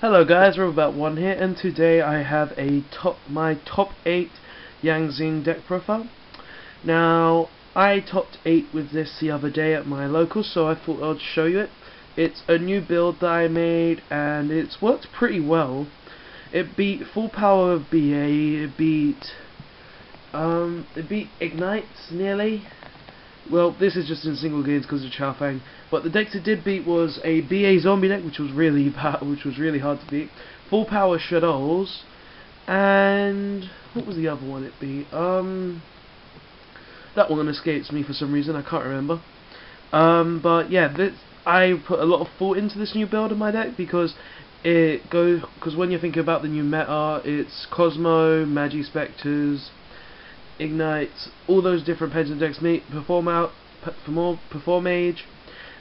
Hello guys, Robot1 here, and today I have my top 8 Yang Zing Deck profile. Now, I topped 8 with this the other day at my local, so I thought I'd show you it. It's a new build that I made, and it's worked pretty well. It beat full power of BA, it beat Ignites nearly. Well, this is just in single games because of Chao Fang. But the decks it did beat was a BA zombie deck, which was really hard to beat. Full power Shadows, and what was the other one it beat? That one escapes me for some reason. I can't remember. But yeah, I put a lot of thought into this new build of my deck because when you're thinking about the new meta, it's Cosmo, Magi Spectres, Ignites, all those different Pendulum decks perform Mage,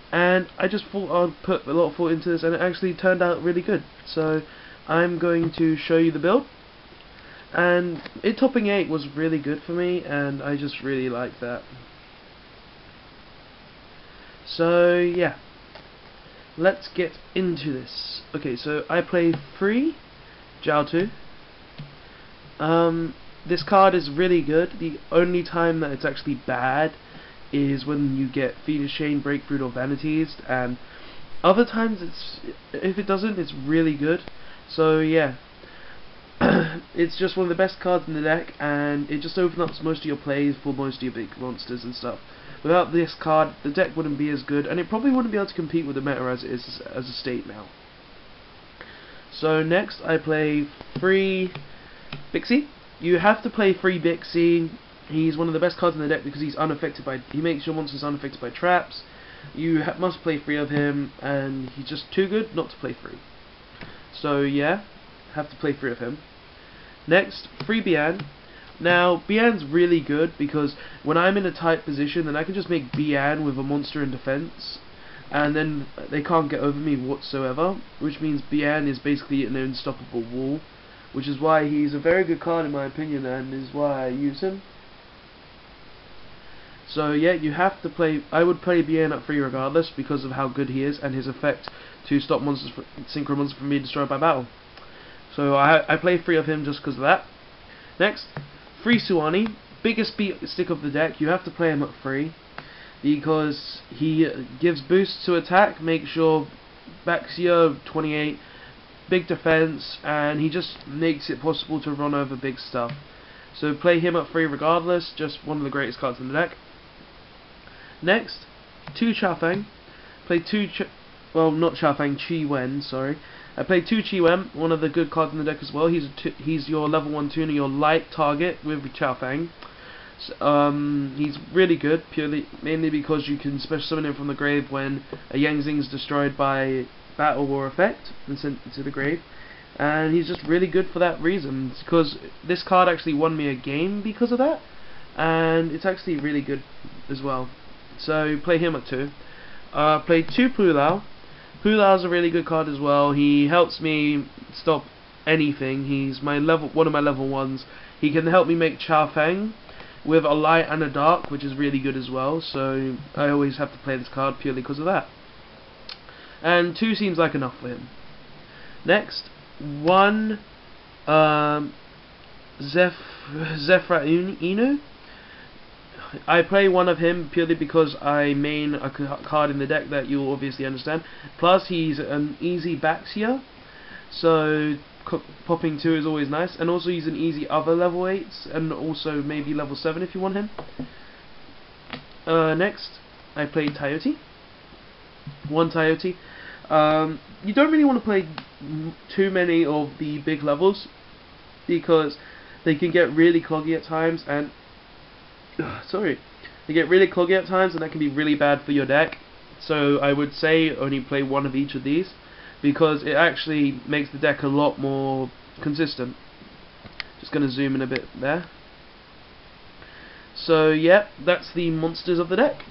and I just thought I'd put a lot of thought into this, and it actually turned out really good. So I'm going to show you the build, and it topping 8 was really good for me, and I just really like that. So yeah, let's get into this. Okay, so I play 3 Jiao 2. This card is really good. The only time that it's actually bad is when you get Phoenix Chain, Breakthrough, or Vanities, and other times if it doesn't, it's really good. So yeah, it's just one of the best cards in the deck, and it just opens up most of your plays for most of your big monsters and stuff. Without this card, the deck wouldn't be as good, and it probably wouldn't be able to compete with the meta as it is as a state now. So next, I play 3 Bixie. You have to play 3 Bixie. He's one of the best cards in the deck because he makes your monsters unaffected by traps. You must play 3 of him, and he's just too good not to play 3. So yeah, have to play 3 of him. Next, 3 Bian. Now, Bian's really good because when I'm in a tight position, then I can just make Bian with a monster in defense, and then they can't get over me whatsoever, which means Bian is basically an unstoppable wall, which is why he's a very good card in my opinion, and is why I use him. So yeah, you have to play. I would play Bian at 3 regardless because of how good he is and his effect to stop synchro monsters from being destroyed by battle. So I play 3 of him just because of that. Next, 3 Suani, biggest stick of the deck. You have to play him at 3 because he gives boosts to attack, makes your Baxia 28, big defense, and he just makes it possible to run over big stuff. So play him at 3 regardless, just one of the greatest cards in the deck. Next, 2 Chao Fang. Play 2 not Chao Fang, Chi Wen, sorry. I played 2 Chi Wen, one of the good cards in the deck as well. He's your level 1 tuner, your light target with Chao Fang. He's really good, mainly because you can special summon him from the grave when a Yang Zing is destroyed by battle or effect and sent to the grave, and he's just really good for that reason, because this card actually won me a game because of that, and it's actually really good as well. So play him at 2. Play 2 Pulao. Pulao's a really good card as well. He helps me stop anything. He's one of my level 1s. He can help me make Chao Fang with a light and a dark, which is really good as well, so I always have to play this card purely because of that. And 2 seems like enough for him. Next, 1 Zephyr Inu. I play 1 of him purely because I main a card in the deck that you'll obviously understand. Plus, he's an easy Baxia, so popping 2 is always nice. And also, he's an easy other level 8s, and also maybe level 7 if you want him. Next, I play Tayoti. 1 Tayoti. You don't really want to play too many of the big levels because they can get really cloggy at times, and they get really cloggy at times, and that can be really bad for your deck. So I would say only play 1 of each of these because it actually makes the deck a lot more consistent. Just gonna zoom in a bit there. So yeah, that's the monsters of the deck.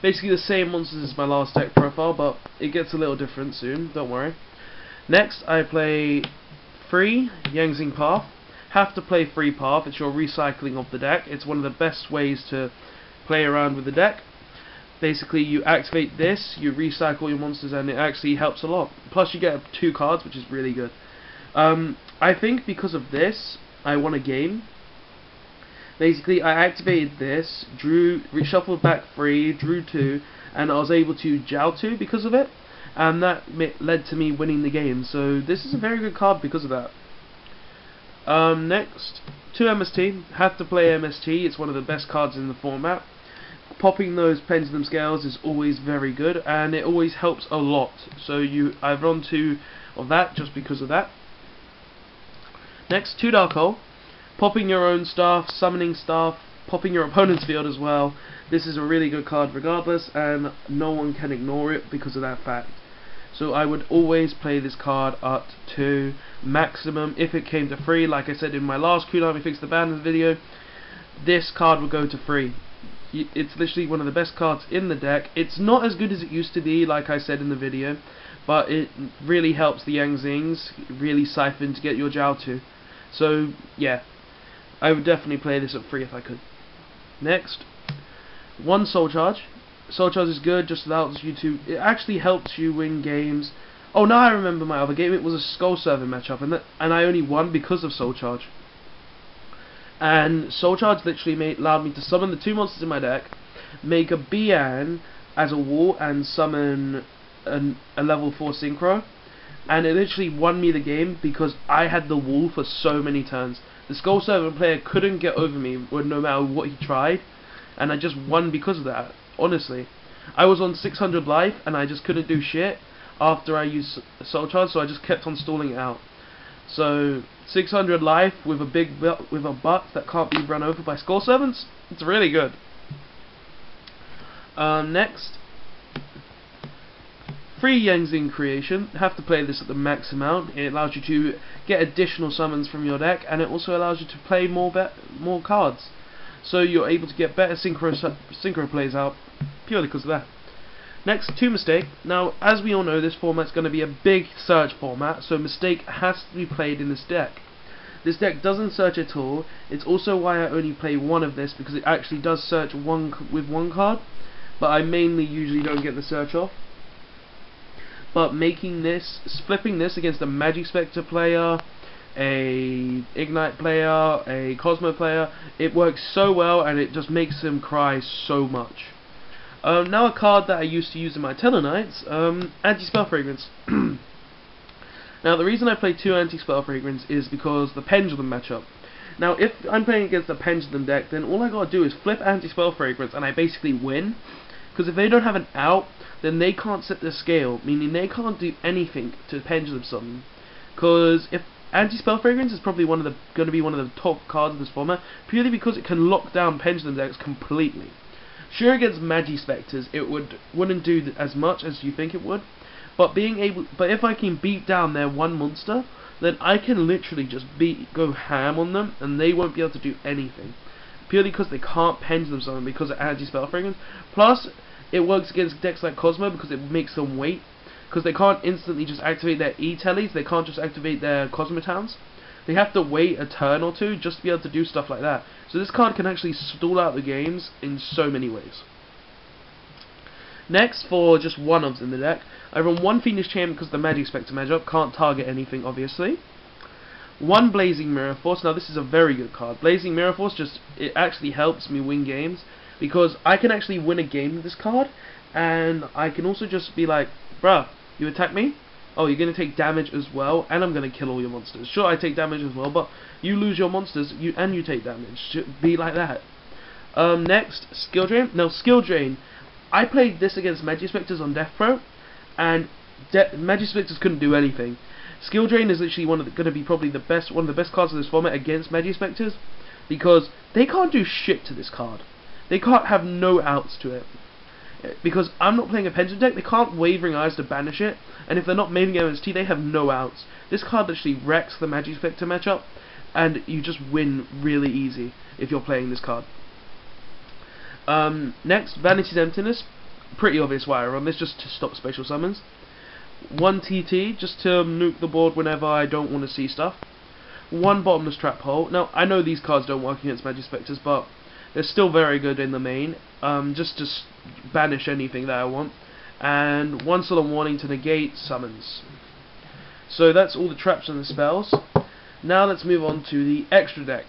Basically the same monsters as my last deck profile, but it gets a little different soon, don't worry. Next, I play 3 Yang Zing Path. have to play Free Path. It's your recycling of the deck. It's one of the best ways to play around with the deck. Basically, you activate this, you recycle your monsters, and it actually helps a lot. Plus, you get 2 cards, which is really good. I think because of this, I won a game. Basically, I activated this, reshuffled back 3, drew 2, and I was able to jowl 2 because of it, and that led to me winning the game. So this is a very good card because of that. Next, 2 MST. Have to play MST. It's one of the best cards in the format. Popping those pendulum scales is always very good, and it always helps a lot. So I've run 2 of that just because of that. Next, 2 Dark Hole. Popping your own stuff, summoning stuff, popping your opponent's field as well. This is a really good card regardless, and no one can ignore it because of that fact. So I would always play this card up to maximum. If it came to 3, like I said in my last Kunami Fix the Banners video, this card would go to 3. It's literally one of the best cards in the deck. It's not as good as it used to be, like I said in the video, but it really helps the Yang Zings really siphon to get your Jow to. So yeah, I would definitely play this at 3 if I could. Next, 1 Soul Charge. Soul Charge is good, just allows you to, it actually helps you win games. Oh, now I remember my other game. It was a Skull Servant matchup, and I only won because of Soul Charge. And Soul Charge literally allowed me to summon the 2 monsters in my deck, make a Bian as a wall, and summon a level 4 Synchro. And it literally won me the game because I had the wall for so many turns. The Skull Servant player couldn't get over me no matter what he tried, and I just won because of that. Honestly, I was on 600 life and I just couldn't do shit after I used Soul Charge, so I just kept on stalling it out. So 600 life with a butt that can't be run over by Skull Servants, it's really good. Next, 3 Yang Zing creation. Have to play this at the max amount. It allows you to get additional summons from your deck, and it also allows you to play more cards. So you're able to get better synchro plays out purely because of that. Next, 2 Mistake. Now, as we all know, this format's going to be a big search format, so Mistake has to be played in this deck. This deck doesn't search at all. It's also why I only play 1 of this, because it actually does search with 1 card, but I mainly usually don't get the search off. But making this, flipping this against a Magic Spectre player, a Ignite player, a Cosmo player, it works so well, and it just makes them cry so much. Now a card that I used to use in my Tellarknights, Anti-Spell Fragrance. Now the reason I play 2 Anti-Spell Fragrance is because the Pendulum matchup. Now if I'm playing against a Pendulum deck, then all I gotta do is flip Anti-Spell Fragrance and I basically win. Because if they don't have an out, then they can't set the scale, meaning they can't do anything to Pendulum summon. Because if Anti-Spell Fragrance is probably going to be one of the top cards of this format, purely because it can lock down Pendulum decks completely. Sure, against Magi Spectres, it wouldn't do as much as you think it would, but if I can beat down their 1 monster, then I can literally just go ham on them, and they won't be able to do anything. Purely because they can't Pendulum summon because of Anti-Spell Fragrance. Plus, it works against decks like Cosmo because it makes them wait. Because they can't instantly just activate their E-Tellies, they can't just activate their Cosmotowns. They have to wait a turn or 2 just to be able to do stuff like that. So this card can actually stall out the games in so many ways. Next, for just 1-ofs in the deck, I run 1 Fiendish Champion because the Magic Spectre matchup can't target anything, obviously. 1 Blazing Mirror Force. Now this is a very good card. Blazing Mirror Force it actually helps me win games because I can actually win a game with this card, and I can also just be like, bruh, you attack me? Oh, you're going to take damage as well, and I'm going to kill all your monsters. Sure, I take damage as well, but you lose your monsters, and you take damage. Should be like that. Next, Skill Drain. Now, Skill Drain, I played this against Magi Spectres on Death Pro, and Magi Spectres couldn't do anything. Skill Drain is literally one of the best cards of this format against Magi Spectres, because they can't do shit to this card. They can't have no outs to it. Because I'm not playing a Pendulum deck, they can't Wavering Eyes to banish it, and if they're not maining MST, they have no outs. This card literally wrecks the Magic Spectre matchup, and you just win really easy if you're playing this card. Next, Vanity's Emptiness. Pretty obvious why I run this, just to stop special summons. 1 TT, just to nuke the board whenever I don't want to see stuff. one Bottomless Trap Hole. Now, I know these cards don't work against Magispectors, but they're still very good in the main. Just to banish anything that I want. And one Solemn Warning to negate summons. So that's all the traps and the spells. Now let's move on to the extra deck.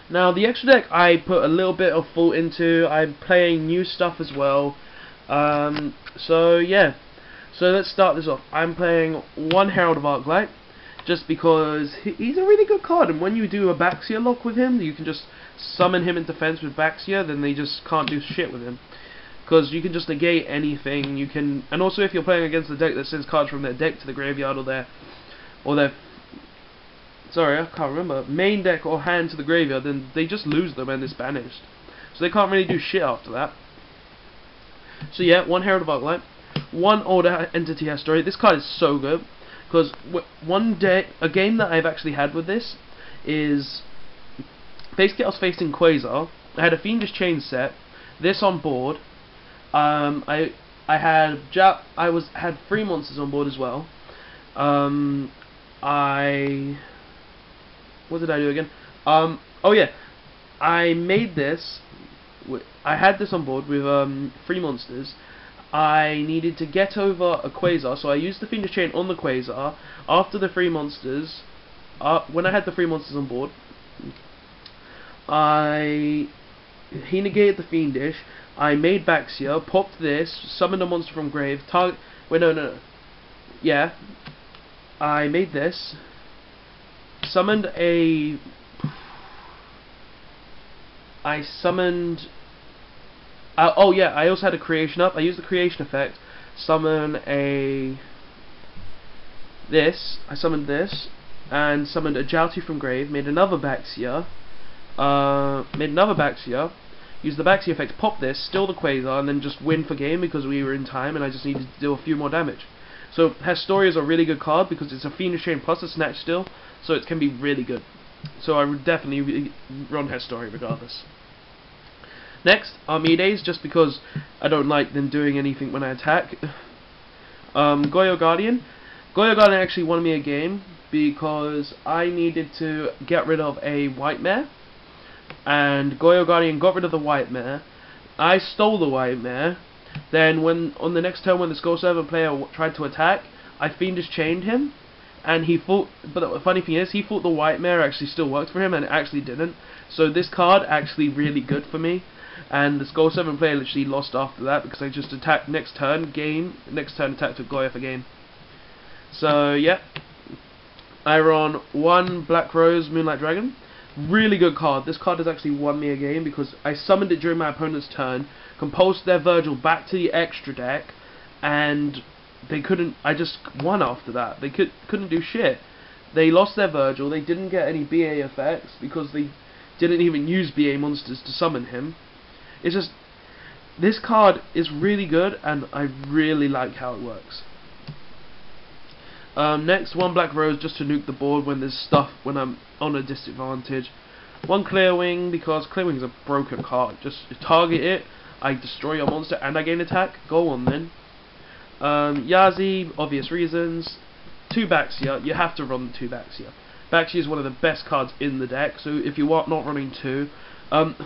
Now the extra deck I put a little bit of thought into. I'm playing new stuff as well. So yeah. So let's start this off. I'm playing one Herald of Arclight, just because he's a really good card, and when you do a Baxia lock with him, you can just summon him into defense with Baxia, then they just can't do shit with him. Because you can just negate anything, you can, and also if you're playing against a deck that sends cards from their deck to the graveyard or their sorry, I can't remember, main deck or hand to the graveyard, then they just lose them and it's banished. So they can't really do shit after that. So yeah, one Herald of Arclight. One Older Entity Asteroid. This card is so good because a game that I've actually had with this is basically I was facing Quasar. I had a Fiendish Chain set. This on board. I had 3 monsters on board as well. What did I do again? Oh yeah, I made this. I had this on board with 3 monsters. I needed to get over a Quasar, so I used the Fiendish Chain on the Quasar. After the 3 monsters, when I had the 3 monsters on board, he negated the Fiendish. I made Baxia, popped this, summoned a monster from grave. No. Yeah, I made this, summoned a. Oh yeah, I also had a creation up. I used the creation effect. Summon I summoned this, and summoned a Jouty from grave. Made another Baxia. Used the Baxia effect, pop this, steal the Quasar, and then just win for game because we were in time, and I just needed to do a few more damage. So Historia is a really good card because it's a Fiendish Chain plus a Snatch Steal, so it can be really good. So I would definitely run Historia regardless. Next, Armides, just because I don't like them doing anything when I attack. Yugioh Guardian. Yugioh Guardian actually won me a game because I needed to get rid of a White Mare, and Yugioh Guardian got rid of the White Mare. I stole the White Mare. Then on the next turn when the Skull Servant player tried to attack, I Fiendish Chained him, and he thought, but the funny thing is, he thought the White Mare actually still worked for him, and it actually didn't. So this card actually really good for me. And the Skull 7 player literally lost after that because I just attacked next turn attacked with Goya for game. So yeah, I run one Black Rose Moonlight Dragon. Really good card. This card has actually won me a game because I summoned it during my opponent's turn, compulsed their Virgil back to the extra deck, and they couldn't. I just won after that. They couldn't do shit. They lost their Virgil. They didn't get any BA effects because they didn't even use BA monsters to summon him. It's just, this card is really good, and I really like how it works. Next, one Black Rose just to nuke the board when I'm on a disadvantage. One Clearwing, because Clearwing is a broken card. Just target it, I destroy your monster, and I gain attack. Go on then. Yazi, obvious reasons. 2 Baxia, you have to run 2 Baxia. Baxia is one of the best cards in the deck, so if you are not running 2,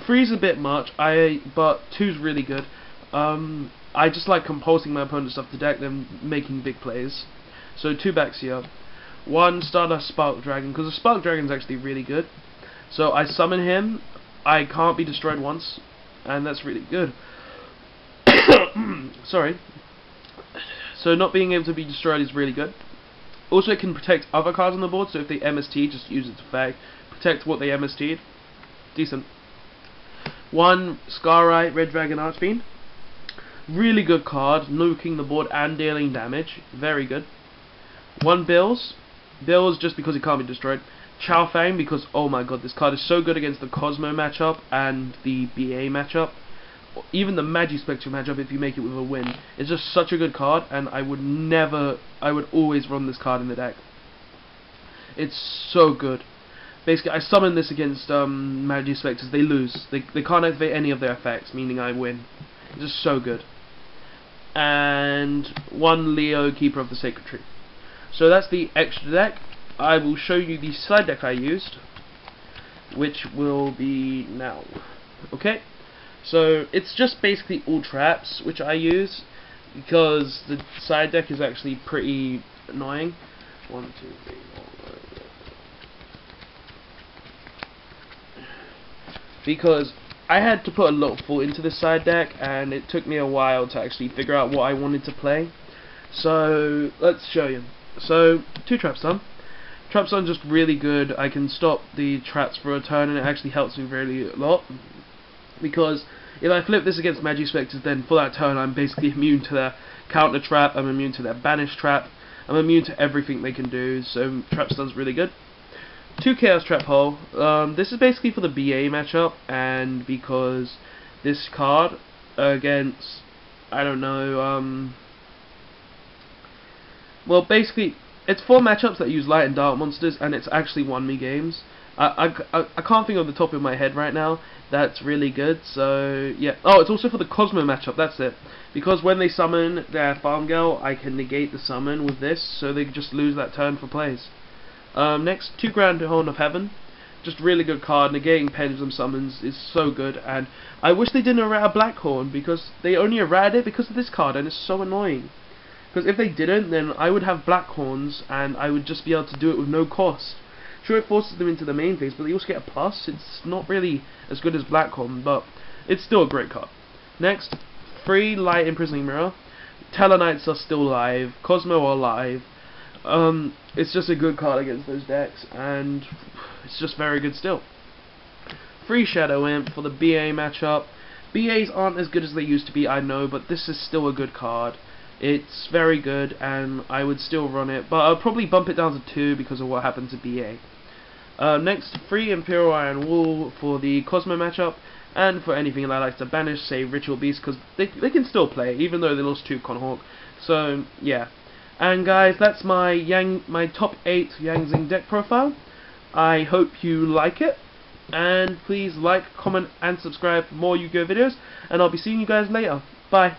3 is a bit much, but 2 is really good. I just like compulsing my opponent's stuff to deck, then making big plays. So 2 Baxia. 1 Stardust Spark Dragon, because the Spark Dragon is actually really good. So I summon him, I can't be destroyed once, and that's really good. Sorry. So not being able to be destroyed is really good. Also it can protect other cards on the board, so if they MST, just use its effect. Protect what they MST'd. Decent. 1 Scarite Red Dragon Archfiend. Really good card, nuking the board and dealing damage. Very good. 1 Bills. Bills just because it can't be destroyed. Chow Fang because, oh my god, this card is so good against the Cosmo matchup and the BA matchup. Even the Magispectrum matchup if you make it with a win. It's just such a good card, and I would always run this card in the deck. It's so good. Basically, I summon this against Magispectors, they lose. They can't activate any of their effects, meaning I win. It's just so good. And 1 Leo, Keeper of the Sacred Tree. So that's the extra deck. I will show you the side deck I used, which will be now. Okay, so it's just basically all traps which I use, because the side deck is actually pretty annoying. 1, 2, 3, 4, 5. Because I had to put a lot of thought into this side deck, and it took me a while to actually figure out what I wanted to play. So let's show you. So 2 traps done. Traps done just really good. I can stop the traps for a turn, and it actually helps me really a lot. Because if I flip this against Magi Spectres, then for that turn I'm basically immune to their counter trap, I'm immune to their banish trap, I'm immune to everything they can do, so traps done's really good. 2 Chaos Trap Hole. This is basically for the BA matchup, and because this card against, I don't know, well, basically it's 4 matchups that use light and dark monsters, and it's actually won me games. I can't think of the top of my head right now that's really good, so yeah. Oh, it's also for the Cosmo matchup, that's it. Because when they summon their Farm Girl, I can negate the summon with this, so they just lose that turn for plays. Next, 2 Grand Horn of Heaven. Just really good card. Negating Pendulum Summons is so good, and I wish they didn't errata Black Horn, because they only errated it because of this card, and it's so annoying. Because if they didn't, then I would have Black Horns, and I would just be able to do it with no cost. Sure, it forces them into the main phase, but they also get a plus. It's not really as good as Black Horn, but it's still a great card. Next, 3 Light Imprisoning Mirror. Tellarknights are still live. Cosmo are live. It's just a good card against those decks, and it's just very good still. 3 Shadow Imp for the BA matchup. BAs aren't as good as they used to be, I know, but this is still a good card. It's very good, and I would still run it, but I'll probably bump it down to 2 because of what happened to BA. Next, 3 Imperial Iron Wall for the Cosmo matchup, and for anything that I like to banish, say Ritual Beast, because they can still play, even though they lost to Conhawk. So, yeah. And guys, that's my top 8 Yang Zing Deck profile. I hope you like it, and please like, comment, and subscribe for more Yu-Gi-Oh videos, and I'll be seeing you guys later. Bye.